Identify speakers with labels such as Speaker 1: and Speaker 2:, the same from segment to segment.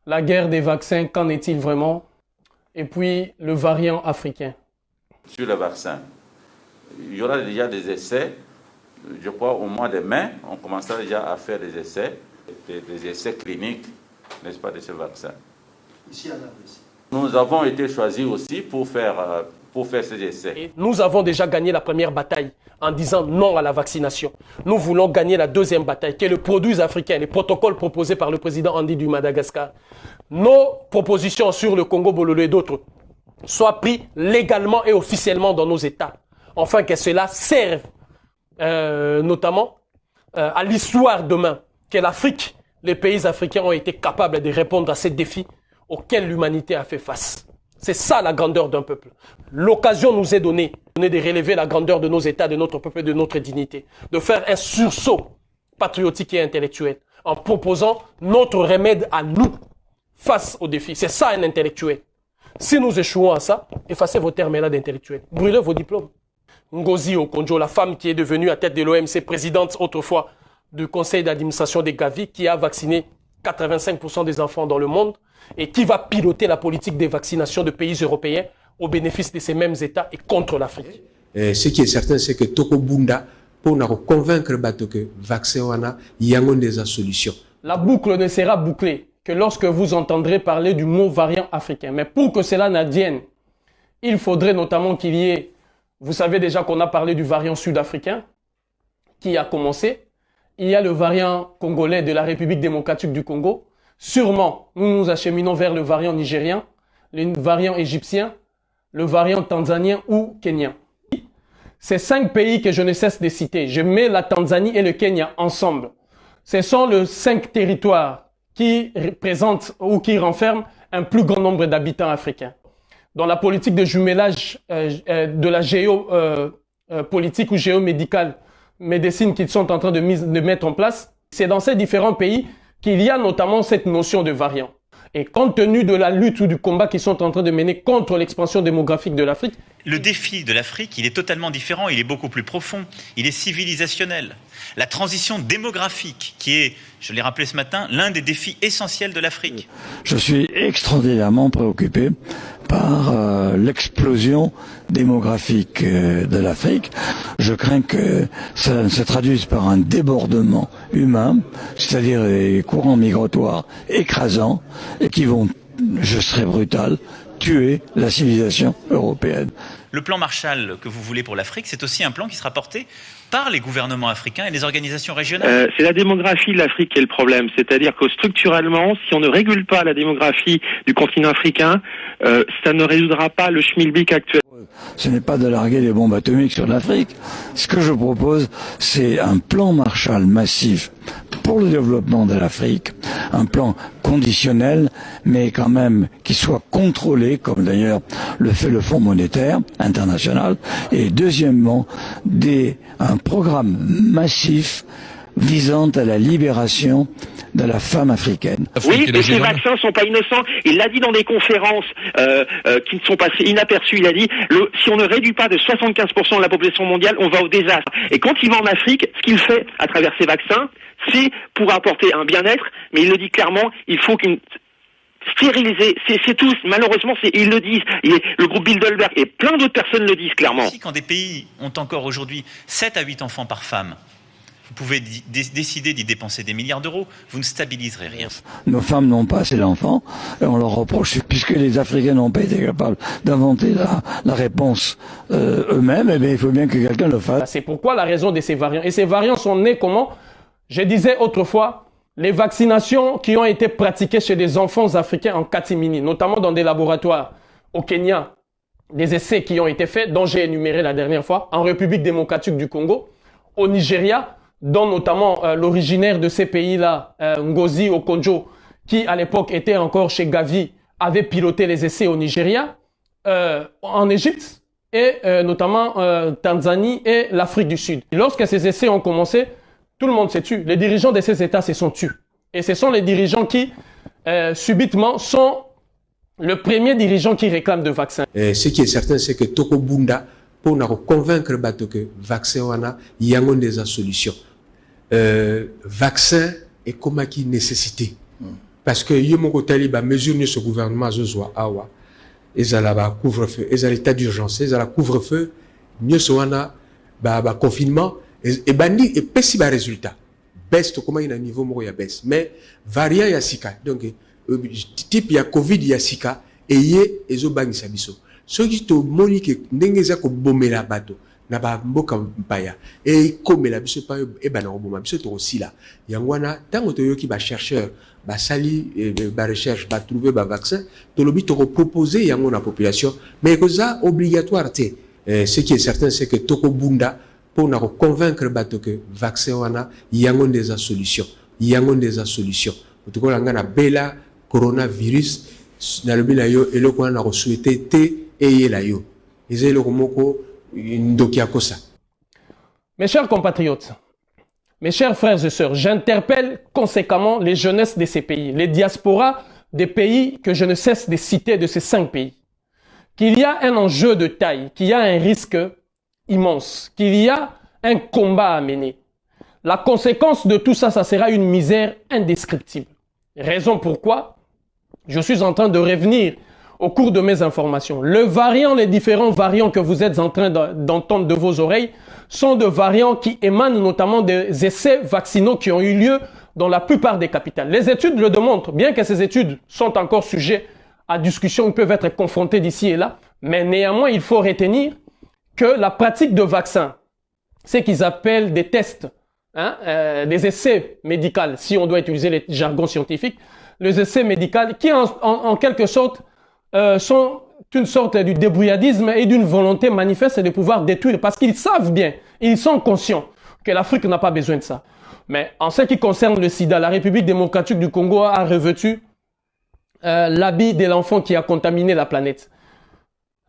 Speaker 1: La guerre des vaccins, qu'en est-il vraiment? Et puis le variant africain.
Speaker 2: Sur le vaccin, il y aura déjà des essais. Je crois au mois de mai, on commencera déjà à faire des essais cliniques, n'est-ce pas, de ce vaccin.
Speaker 3: Ici à la Russie.
Speaker 2: Nous avons été choisis aussi pour faire ces essais.
Speaker 1: Et nous avons déjà gagné la première bataille en disant non à la vaccination. Nous voulons gagner la deuxième bataille, qui est le produit africain, les protocoles proposés par le président Andy du Madagascar. Nos propositions sur le Congo-Bololo et d'autres soient prises légalement et officiellement dans nos États, afin que cela serve notamment à l'histoire demain, que l'Afrique, les pays africains ont été capables de répondre à ces défis auxquels l'humanité a fait face. C'est ça la grandeur d'un peuple. L'occasion nous est donnée de relever la grandeur de nos États, de notre peuple, de notre dignité, de faire un sursaut patriotique et intellectuel en proposant notre remède à nous face aux défis. C'est ça un intellectuel. Si nous échouons à ça, effacez vos termes là d'intellectuel. Brûlez vos diplômes. Ngozi Okonjo, la femme qui est devenue à tête de l'OMC, présidente autrefois du conseil d'administration des Gavi, qui a vacciné 85% des enfants dans le monde et qui va piloter la politique des vaccinations de pays européens au bénéfice de ces mêmes États et contre l'Afrique.
Speaker 4: Ce qui est certain, c'est que Toko Bunda, pour nous convaincre que le vaccin, il y a des solutions.
Speaker 1: La boucle ne sera bouclée que lorsque vous entendrez parler du mot variant africain. Mais pour que cela n'advienne, il faudrait notamment qu'il y ait, vous savez déjà qu'on a parlé du variant sud-africain qui a commencé. Il y a le variant congolais de la République démocratique du Congo. Sûrement, nous nous acheminons vers le variant nigérien, le variant égyptien, le variant tanzanien ou kenyan. Ces 5 pays que je ne cesse de citer, je mets la Tanzanie et le Kenya ensemble. Ce sont les 5 territoires qui représentent ou qui renferment un plus grand nombre d'habitants africains. Dans la politique de jumelage de la géopolitique ou géomédicale, médecine qu'ils sont en train de mettre en place, c'est dans ces différents pays qu'il y a notamment cette notion de variant. Et compte tenu de la lutte ou du combat qu'ils sont en train de mener contre l'expansion démographique de l'Afrique.
Speaker 5: Le défi de l'Afrique, il est totalement différent, il est beaucoup plus profond, il est civilisationnel. La transition démographique, qui est, je l'ai rappelé ce matin, l'un des défis essentiels de l'Afrique.
Speaker 6: Je suis extraordinairement préoccupé par l'explosion démographique de l'Afrique. Je crains que ça ne se traduise par un débordement humain, c'est-à-dire des courants migratoires écrasants et qui vont, je serai brutal, tuer la civilisation européenne.
Speaker 5: Le plan Marshall que vous voulez pour l'Afrique, c'est aussi un plan qui sera porté par les gouvernements africains et les organisations régionales.
Speaker 7: C'est la démographie de l'Afrique qui est le problème. C'est-à-dire que structurellement, si on ne régule pas la démographie du continent africain, ça ne résoudra pas le schmilblick actuel.
Speaker 6: Ce n'est pas de larguer des bombes atomiques sur l'Afrique. Ce que je propose, c'est un plan Marshall massif pour le développement de l'Afrique, un plan conditionnel, mais quand même qui soit contrôlé, comme d'ailleurs le fait le Fonds monétaire international, et deuxièmement, un programme massif visant à la libération de la femme africaine.
Speaker 7: Oui, mais ces vaccins sont pas innocents. Il l'a dit dans des conférences qui sont passées inaperçues. Il a dit, si on ne réduit pas de 75% de la population mondiale, on va au désastre. Et quand il va en Afrique, ce qu'il fait à travers ces vaccins, c'est pour apporter un bien-être, mais il le dit clairement, il faut qu'une stériliser, c'est tous, malheureusement, ils le disent, le groupe Bilderberg et plein d'autres personnes le disent clairement.
Speaker 5: Quand des pays ont encore aujourd'hui 7 à 8 enfants par femme, vous pouvez décider d'y dépenser des milliards d'euros, vous ne stabiliserez rien.
Speaker 6: Nos femmes n'ont pas assez d'enfants, et on leur reproche, puisque les Africains n'ont pas été capables d'inventer la réponse eux-mêmes, eh bien, il faut bien que quelqu'un le fasse.
Speaker 1: C'est pourquoi la raison de ces variants. Et ces variants sont nés comment? Je disais autrefois, les vaccinations qui ont été pratiquées chez des enfants africains en catimini, notamment dans des laboratoires au Kenya, des essais qui ont été faits, dont j'ai énuméré la dernière fois, en République démocratique du Congo, au Nigeria, dont notamment l'originaire de ces pays-là, Ngozi Okonjo, qui à l'époque était encore chez Gavi, avait piloté les essais au Nigeria, en Égypte, et notamment Tanzanie et l'Afrique du Sud. Et lorsque ces essais ont commencé, tout le monde s'est tué. Les dirigeants de ces États se sont tués. Et ce sont les dirigeants qui, subitement, sont le premier dirigeant qui réclame de vaccins.
Speaker 4: Ce qui est certain, c'est que Toko Bunda, pour nous convaincre que le vaccin, il y a des solutions. Vaccin est comme une nécessité. parce que yo moko tali ba mesure ni ce gouvernement zozwa awa ezala ba couvre-feu ezala état d'urgence ezala couvre-feu nyonso wana ba confinement et bandi et pesi ba résultat baisse to comment ina niveau moko ya baisse mais variant ya sika donc type ya covid ya sika eye ezo bangisa biso soki to moni ke ndenge eza ko bomela bato na ba mboka mpaya et komela biso pa e bana ko boma biso to osila yangwana tango to yoki ba chercheur ba sali ba recherche ba trouver ba vaccin to lobi to proposer yango na population mais que ça obligatoire té ce qui est certain c'est que toko bunda pour na convaincre bato que vaccin wana yango des solutions to ko langa na bela coronavirus na lobi na yo eloko na ko souhaiter té eye la yo ezelo komoko ndokia kosa.
Speaker 1: Mes chers compatriotes, mes chers frères et sœurs, j'interpelle conséquemment les jeunesses de ces pays, les diasporas des pays que je ne cesse de citer, de ces 5 pays. Qu'il y a un enjeu de taille, qu'il y a un risque immense, qu'il y a un combat à mener. La conséquence de tout ça, ça sera une misère indescriptible. Raison pourquoi je suis en train de revenir au cours de mes informations. Les différents variants que vous êtes en train d'entendre de vos oreilles sont de variants qui émanent notamment des essais vaccinaux qui ont eu lieu dans la plupart des capitales. Les études le démontrent, bien que ces études sont encore sujets à discussion, ils peuvent être confrontés d'ici et là, mais néanmoins, il faut retenir que la pratique de vaccins, ce qu'ils appellent des tests, des essais médicaux, si on doit utiliser les jargons scientifiques, les essais médicaux qui en quelque sorte sont une sorte du débrouillardisme et d'une volonté manifeste de pouvoir détruire, parce qu'ils savent bien, ils sont conscients que l'Afrique n'a pas besoin de ça. Mais en ce qui concerne le sida, la République démocratique du Congo a revêtu l'habit de l'enfant qui a contaminé la planète.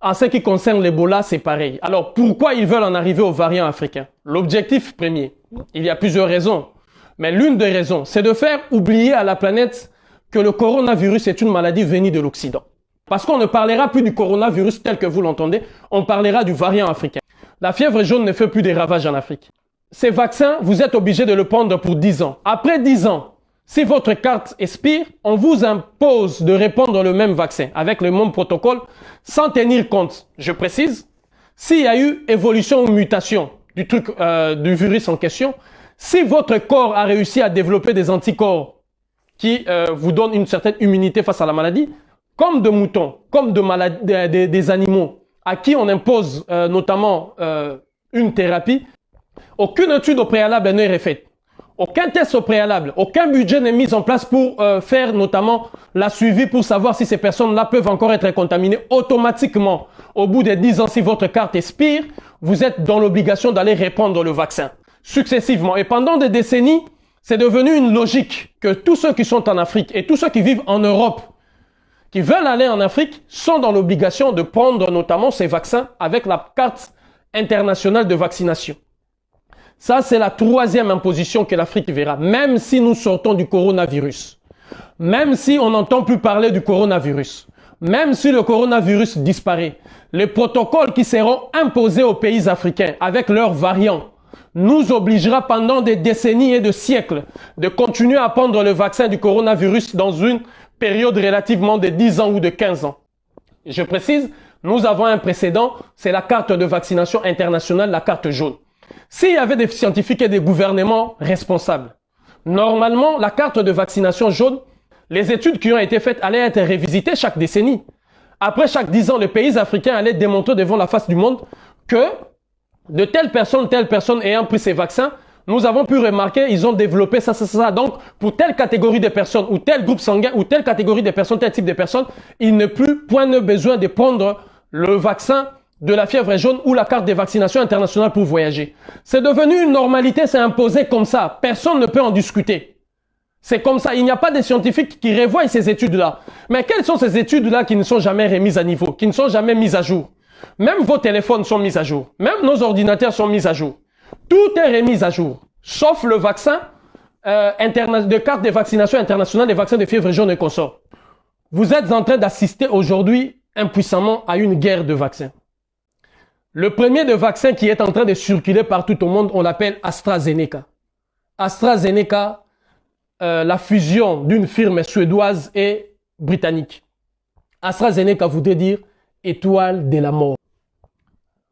Speaker 1: En ce qui concerne l'Ebola, c'est pareil. Alors pourquoi ils veulent en arriver aux variants africains? L'objectif premier, il y a plusieurs raisons, mais l'une des raisons, c'est de faire oublier à la planète que le coronavirus est une maladie venue de l'Occident. Parce qu'on ne parlera plus du coronavirus tel que vous l'entendez, on parlera du variant africain. La fièvre jaune ne fait plus des ravages en Afrique. Ces vaccins, vous êtes obligés de le prendre pour 10 ans. Après 10 ans, si votre carte expire, on vous impose de répondre le même vaccin avec le même protocole sans tenir compte, je précise, s'il y a eu évolution ou mutation du virus en question, si votre corps a réussi à développer des anticorps qui vous donnent une certaine immunité face à la maladie, comme de moutons, comme des animaux à qui on impose notamment une thérapie, aucune étude au préalable n'est faite. Aucun test au préalable, aucun budget n'est mis en place pour faire notamment la suivi pour savoir si ces personnes-là peuvent encore être contaminées. Automatiquement, au bout de 10 ans, si votre carte expire, vous êtes dans l'obligation d'aller répondre le vaccin successivement. Et pendant des décennies, c'est devenu une logique que tous ceux qui sont en Afrique et tous ceux qui vivent en Europe, qui veulent aller en Afrique, sont dans l'obligation de prendre notamment ces vaccins avec la carte internationale de vaccination. Ça, c'est la 3e imposition que l'Afrique verra, même si nous sortons du coronavirus, même si on n'entend plus parler du coronavirus, même si le coronavirus disparaît, les protocoles qui seront imposés aux pays africains avec leurs variants nous obligera pendant des décennies et des siècles de continuer à prendre le vaccin du coronavirus dans une période relativement de 10 ans ou de 15 ans. Je précise, nous avons un précédent, c'est la carte de vaccination internationale, la carte jaune. S'il y avait des scientifiques et des gouvernements responsables, normalement, la carte de vaccination jaune, les études qui ont été faites allaient être révisitées chaque décennie. Après chaque 10 ans, les pays africains allaient démontrer devant la face du monde que de telle personne ayant pris ces vaccins, nous avons pu remarquer, ils ont développé ça. Donc, pour telle catégorie de personnes, ou tel groupe sanguin, ou telle catégorie de personnes, tel type de personnes, il n'est plus point de besoin de prendre le vaccin de la fièvre jaune ou la carte de vaccination internationale pour voyager. C'est devenu une normalité, c'est imposé comme ça. Personne ne peut en discuter. C'est comme ça. Il n'y a pas de scientifiques qui revoient ces études-là. Mais quelles sont ces études-là qui ne sont jamais remises à niveau, qui ne sont jamais mises à jour? Même vos téléphones sont mis à jour. Même nos ordinateurs sont mis à jour. Tout est remis à jour, sauf le vaccin de carte de vaccination internationale, les vaccins de fièvre jaune et consorts. Vous êtes en train d'assister aujourd'hui impuissamment à une guerre de vaccins. Le premier de vaccin qui est en train de circuler partout au monde, on l'appelle AstraZeneca. AstraZeneca la fusion d'une firme suédoise et britannique. AstraZeneca voudrait dire étoile de la mort.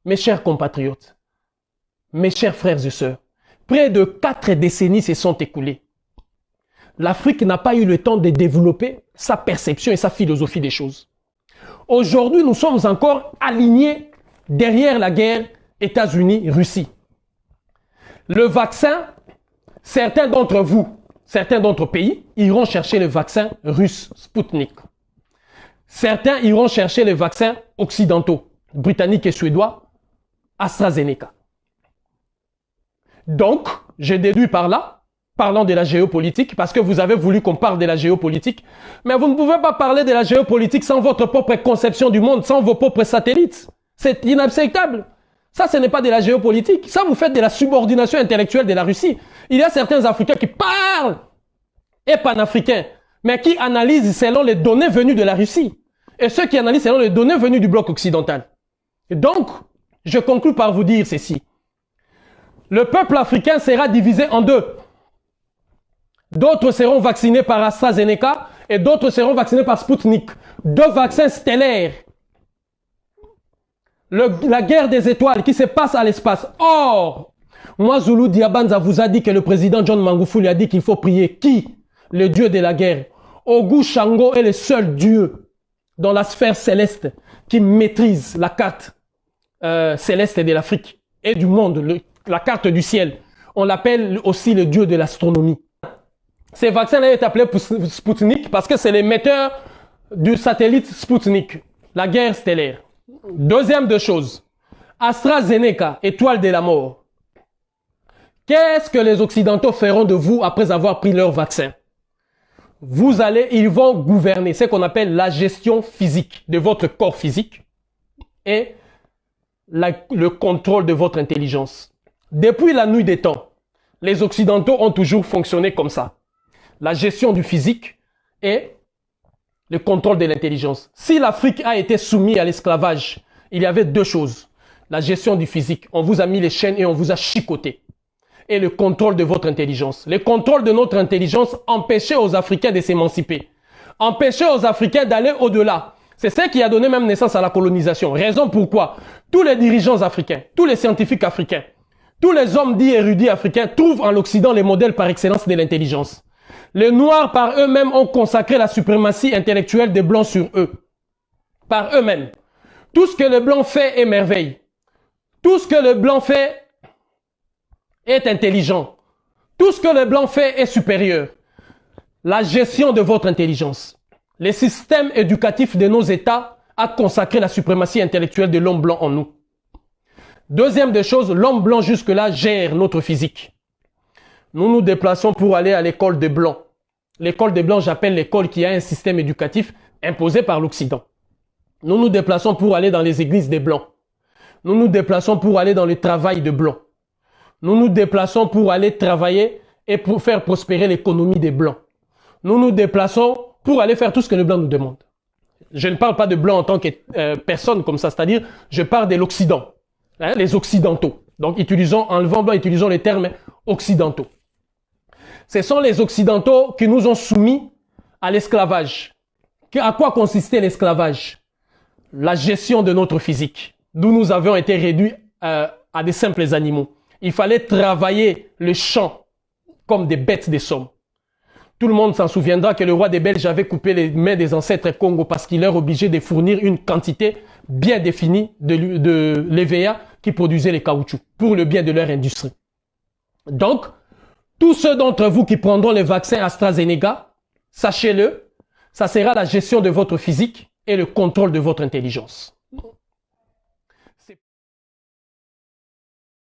Speaker 1: Mes chers compatriotes, mes chers frères et sœurs, près de 4 décennies se sont écoulées. L'Afrique n'a pas eu le temps de développer sa perception et sa philosophie des choses. Aujourd'hui, nous sommes encore alignés derrière la guerre États-Unis-Russie. Le vaccin, certains d'entre vous, certains d'autres pays iront chercher le vaccin russe Sputnik. Certains iront chercher les vaccins occidentaux, britanniques et suédois, AstraZeneca. Donc, j'ai déduit par là, parlant de la géopolitique, parce que vous avez voulu qu'on parle de la géopolitique, mais vous ne pouvez pas parler de la géopolitique sans votre propre conception du monde, sans vos propres satellites. C'est inacceptable. Ça, ce n'est pas de la géopolitique. Ça, vous faites de la subordination intellectuelle de la Russie. Il y a certains Africains qui parlent, et panafricains, mais qui analysent selon les données venues de la Russie. Et ceux qui analysent selon les données venues du bloc occidental. Et donc, je conclue par vous dire ceci. Le peuple africain sera divisé en deux. D'autres seront vaccinés par AstraZeneca et d'autres seront vaccinés par Sputnik. 2 vaccins stellaires. La guerre des étoiles qui se passe à l'espace. Or, moi, Zulu Diabanza vous a dit que le président John Magufuli lui a dit qu'il faut prier qui? Le dieu de la guerre. Ogu Shango est le seul dieu dans la sphère céleste qui maîtrise la carte céleste de l'Afrique et du monde, la carte du ciel. On l'appelle aussi le dieu de l'astronomie. Ces vaccins-là est appelé Sputnik parce que c'est l'émetteur du satellite Sputnik, la guerre stellaire. Deuxième de choses, AstraZeneca, étoile de la mort. Qu'est-ce que les Occidentaux feront de vous après avoir pris leur vaccin? Ils vont gouverner ce qu'on appelle la gestion physique de votre corps physique et le contrôle de votre intelligence. Depuis la nuit des temps, les Occidentaux ont toujours fonctionné comme ça. La gestion du physique et le contrôle de l'intelligence. Si l'Afrique a été soumise à l'esclavage, il y avait 2 choses. La gestion du physique, on vous a mis les chaînes et on vous a chicoté. Et le contrôle de votre intelligence. Le contrôle de notre intelligence empêchait aux Africains de s'émanciper. Empêchait aux Africains d'aller au-delà. C'est ce qui a donné même naissance à la colonisation. Raison pourquoi tous les dirigeants africains, tous les scientifiques africains, tous les hommes dits érudits africains trouvent en l'Occident les modèles par excellence de l'intelligence. Les Noirs par eux-mêmes ont consacré la suprématie intellectuelle des Blancs sur eux. Par eux-mêmes. Tout ce que le Blanc fait est merveille. Tout ce que le Blanc fait est intelligent. Tout ce que le Blanc fait est supérieur. La gestion de votre intelligence. Le système éducatif de nos États a consacré la suprématie intellectuelle de l'homme blanc en nous. Deuxième des choses, l'homme blanc jusque-là gère notre physique. Nous nous déplaçons pour aller à l'école des Blancs. L'école des Blancs, j'appelle l'école qui a un système éducatif imposé par l'Occident. Nous nous déplaçons pour aller dans les églises des Blancs. Nous nous déplaçons pour aller dans le travail de Blancs. Nous nous déplaçons pour aller travailler et pour faire prospérer l'économie des Blancs. Nous nous déplaçons pour aller faire tout ce que les Blancs nous demandent. Je ne parle pas de Blancs en tant que personne comme ça, c'est-à-dire je parle de l'Occident, hein, les Occidentaux. Donc enlevant blanc, utilisons les termes occidentaux. Ce sont les Occidentaux qui nous ont soumis à l'esclavage. À quoi consistait l'esclavage? La gestion de notre physique, d'où nous avions été réduits à des simples animaux. Il fallait travailler le champ comme des bêtes de somme. Tout le monde s'en souviendra que le roi des Belges avait coupé les mains des ancêtres Congo parce qu'il leur obligeait de fournir une quantité bien définie de l'EVA qui produisait les caoutchoucs pour le bien de leur industrie. Donc, tous ceux d'entre vous qui prendront les vaccins AstraZeneca, sachez-le, ça sera la gestion de votre physique et le contrôle de votre intelligence.